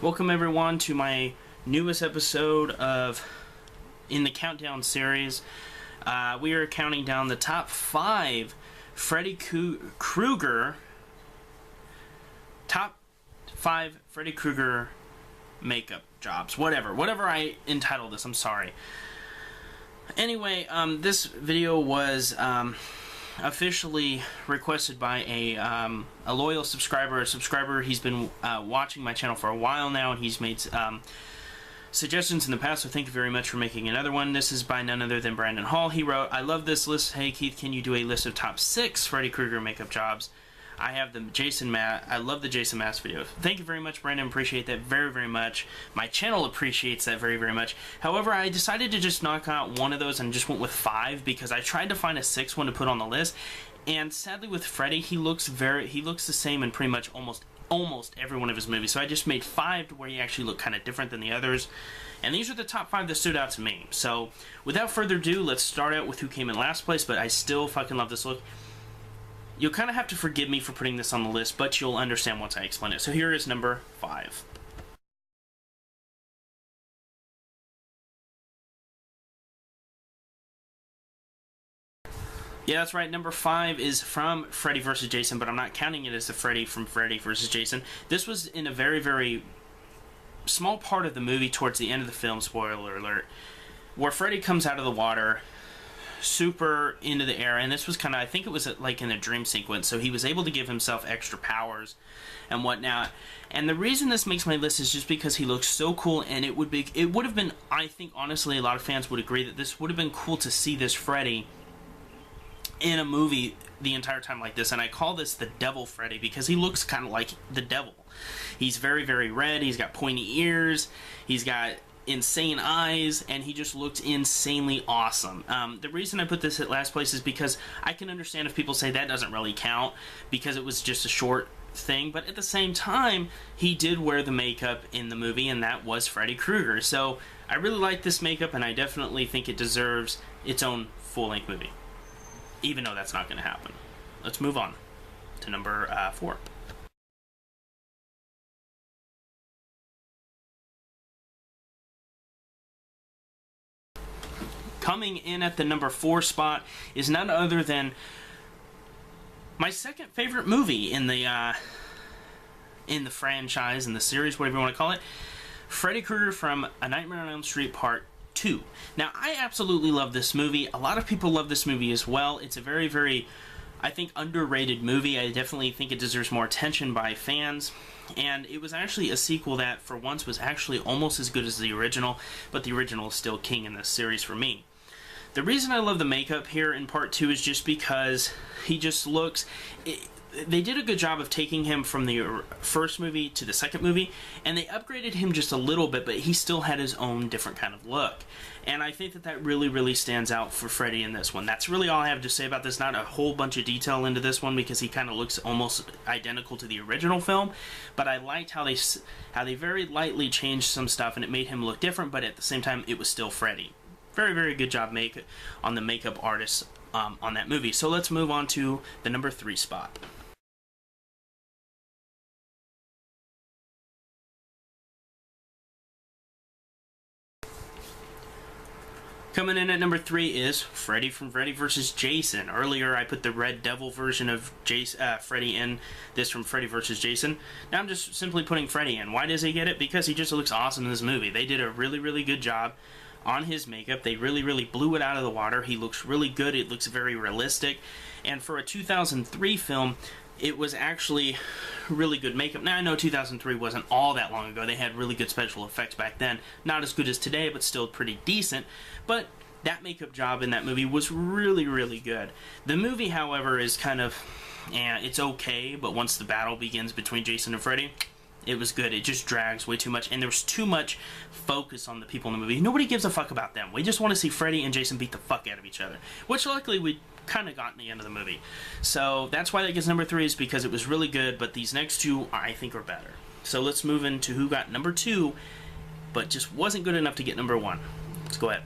Welcome everyone to my newest episode of in the Countdown series. We are counting down the top 5 Freddy Krueger makeup jobs. Whatever I entitled this, I'm sorry. Anyway, this video was officially requested by a loyal subscriber. He's been watching my channel for a while now, and he's made suggestions in the past, so thank you very much for making another one. This is by none other than Brandon Hall. He wrote, "I love this list. Hey Keith, can you do a list of top 6 Freddy Krueger makeup jobs? I have the I love the Jason Mask video." Thank you very much, Brandon. Appreciate that very, very much. My channel appreciates that very, very much. However, I decided to just knock out one of those and just went with 5 because I tried to find a 6th one to put on the list. And sadly, with Freddy, he looks the same in pretty much almost every one of his movies. So I just made 5 to where he actually looked kind of different than the others. And these are the top 5 that stood out to me. So without further ado, let's start out with who came in last place. But I still fucking love this look. You'll kind of have to forgive me for putting this on the list, but you'll understand once I explain it. So here is number 5. Yeah, that's right. Number 5 is from Freddy vs. Jason, but I'm not counting it as the Freddy from Freddy vs. Jason. This was in a very, very small part of the movie towards the end of the film, spoiler alert, where Freddy comes out of the water super into the air, and this was kind of, I think it was like in a dream sequence, so he was able to give himself extra powers and whatnot. And the reason this makes my list is just because he looks so cool, and it would have been, I think honestly a lot of fans would agree that this would have been cool to see this Freddy in a movie the entire time like this. And I call this the Devil Freddy because he looks kind of like the devil. He's very, very red, he's got pointy ears, he's got insane eyes, and he just looked insanely awesome. The reason I put this at last place is because I can understand if people say that doesn't really count because it was just a short thing, but at the same time, he did wear the makeup in the movie, and that was Freddy Krueger. So I really like this makeup, and I definitely think it deserves its own full-length movie, even though that's not going to happen. Let's move on to number 4. Coming in at the number 4 spot is none other than my second favorite movie in the franchise, in the series, whatever you want to call it, Freddy Krueger from A Nightmare on Elm Street Part 2. Now, I absolutely love this movie. A lot of people love this movie as well. It's a very, very, I think, underrated movie. I definitely think it deserves more attention by fans. And it was actually a sequel that, for once, was actually almost as good as the original, but the original is still king in this series for me. The reason I love the makeup here in Part 2 is just because he just looks... They did a good job of taking him from the first movie to the second movie, and they upgraded him just a little bit, but he still had his own different kind of look. And I think that that really, really stands out for Freddy in this one. That's really all I have to say about this. Not a whole bunch of detail into this one because he kind of looks almost identical to the original film, but I liked how they very lightly changed some stuff, and it made him look different, but at the same time, it was still Freddy. Very, very good job on the makeup artists on that movie. So let's move on to the number 3 spot. Coming in at number 3 is Freddy from Freddy vs. Jason. Earlier, I put the Red Devil version of Freddy in, this from Freddy vs. Jason. Now I'm just simply putting Freddy in. Why does he get it? Because he just looks awesome in this movie. They did a really, really good job on his makeup. They really, really blew it out of the water. He looks really good. It looks very realistic. And for a 2003 film, it was actually really good makeup. Now, I know 2003 wasn't all that long ago. They had really good special effects back then. Not as good as today, but still pretty decent. But that makeup job in that movie was really, really good. The movie, however, is kind of, it's okay, but once the battle begins between Jason and Freddy, it was good. It just drags way too much, and there's too much focus on the people in the movie. Nobody gives a fuck about them. We just want to see Freddy and Jason beat the fuck out of each other, which luckily we kind of got in the end of the movie. So that's why that gets number 3, is because it was really good, but these next 2 I think are better. So let's move into who got number 2, but just wasn't good enough to get number 1. Let's go ahead.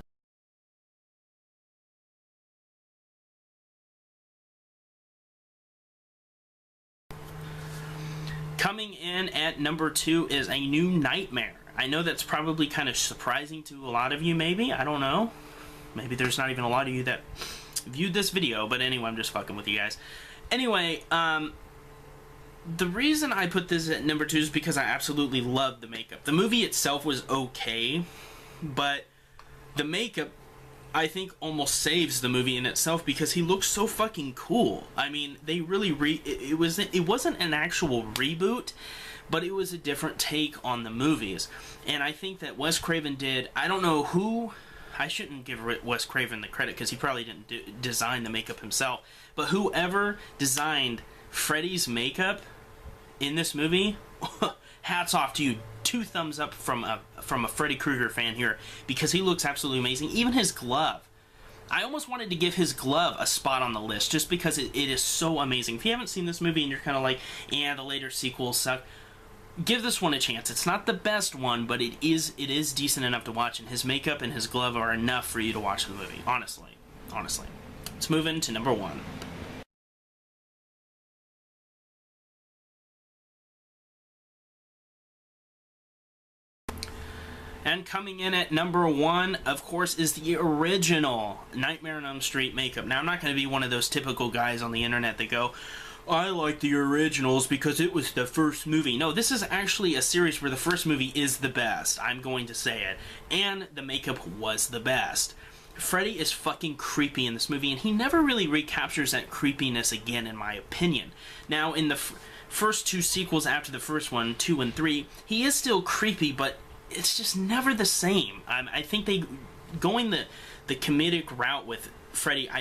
Coming in at number 2 is A New Nightmare. I know that's probably kind of surprising to a lot of you, maybe. I don't know. Maybe there's not even a lot of you that viewed this video, but anyway, I'm just fucking with you guys. Anyway, the reason I put this at number 2 is because I absolutely loved the makeup. The movie itself was okay, but the makeup, I think, almost saves the movie in itself because he looks so fucking cool. I mean, they really it wasn't an actual reboot, but it was a different take on the movies. And I think that Wes Craven did, I don't know who, I shouldn't give Wes Craven the credit because he probably didn't design the makeup himself, but whoever designed Freddy's makeup in this movie, hats off to you. 2 thumbs up from a Freddy Krueger fan here, because he looks absolutely amazing. Even his glove. I almost wanted to give his glove a spot on the list just because it is so amazing. If you haven't seen this movie and you're kind of like, yeah, the later sequels suck, give this one a chance. It's not the best one, but it is decent enough to watch, and his makeup and his glove are enough for you to watch the movie. Honestly. Let's move into number 1. And coming in at number 1, of course, is the original Nightmare on Elm Street makeup. Now, I'm not going to be one of those typical guys on the internet that go, I like the originals because it was the first movie. No, this is actually a series where the first movie is the best. I'm going to say it. And the makeup was the best. Freddy is fucking creepy in this movie, and he never really recaptures that creepiness again, in my opinion. Now, in the first 2 sequels after the first one, 2 and 3, he is still creepy, but it's just never the same. I think going the comedic route with Freddy, I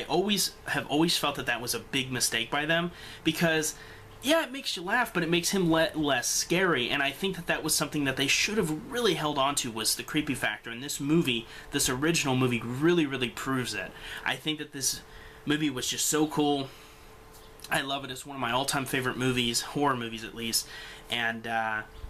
have always felt that was a big mistake by them, because yeah, it makes you laugh, but it makes him less scary, and I think that was something that they should have really held on to, was the creepy factor. And this movie, this original movie, really proves it. I think that this movie was just so cool. I love it. It's one of my all-time favorite movies, horror movies at least, and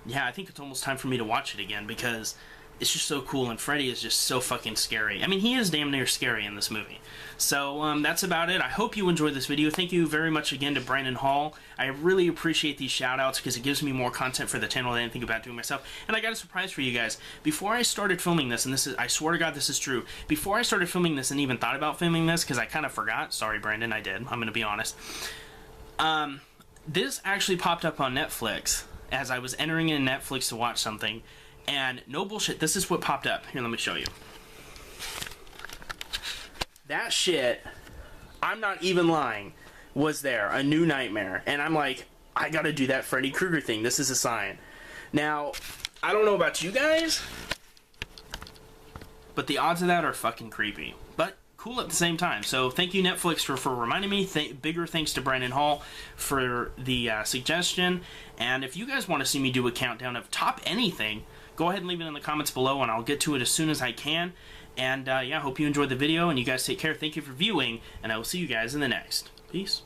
yeah, I think it's almost time for me to watch it again because it's just so cool, and Freddy is just so fucking scary. I mean, he is damn near scary in this movie. So, that's about it. I hope you enjoyed this video. Thank you very much again to Brandon Hall. I really appreciate these shout-outs because it gives me more content for the channel that I didn't think about doing myself. And I got a surprise for you guys. Before I started filming this, and I swear to God this is true, before I started filming this and even thought about filming this, because I kind of forgot, sorry Brandon, I did, I'm going to be honest, this actually popped up on Netflix as I was entering in Netflix to watch something, and no bullshit, this is what popped up. Here, let me show you. That shit, I'm not even lying, was there, A New Nightmare, and I'm like, I gotta do that Freddy Krueger thing, this is a sign. Now, I don't know about you guys, but the odds of that are fucking creepy, but cool at the same time. So thank you Netflix for reminding me. Bigger thanks to Brandon Hall for the suggestion. And if you guys want to see me do a countdown of top anything, go ahead and leave it in the comments below, and I'll get to it as soon as I can. And yeah, hope you enjoyed the video, and you guys take care. Thank you for viewing, and I will see you guys in the next. Peace.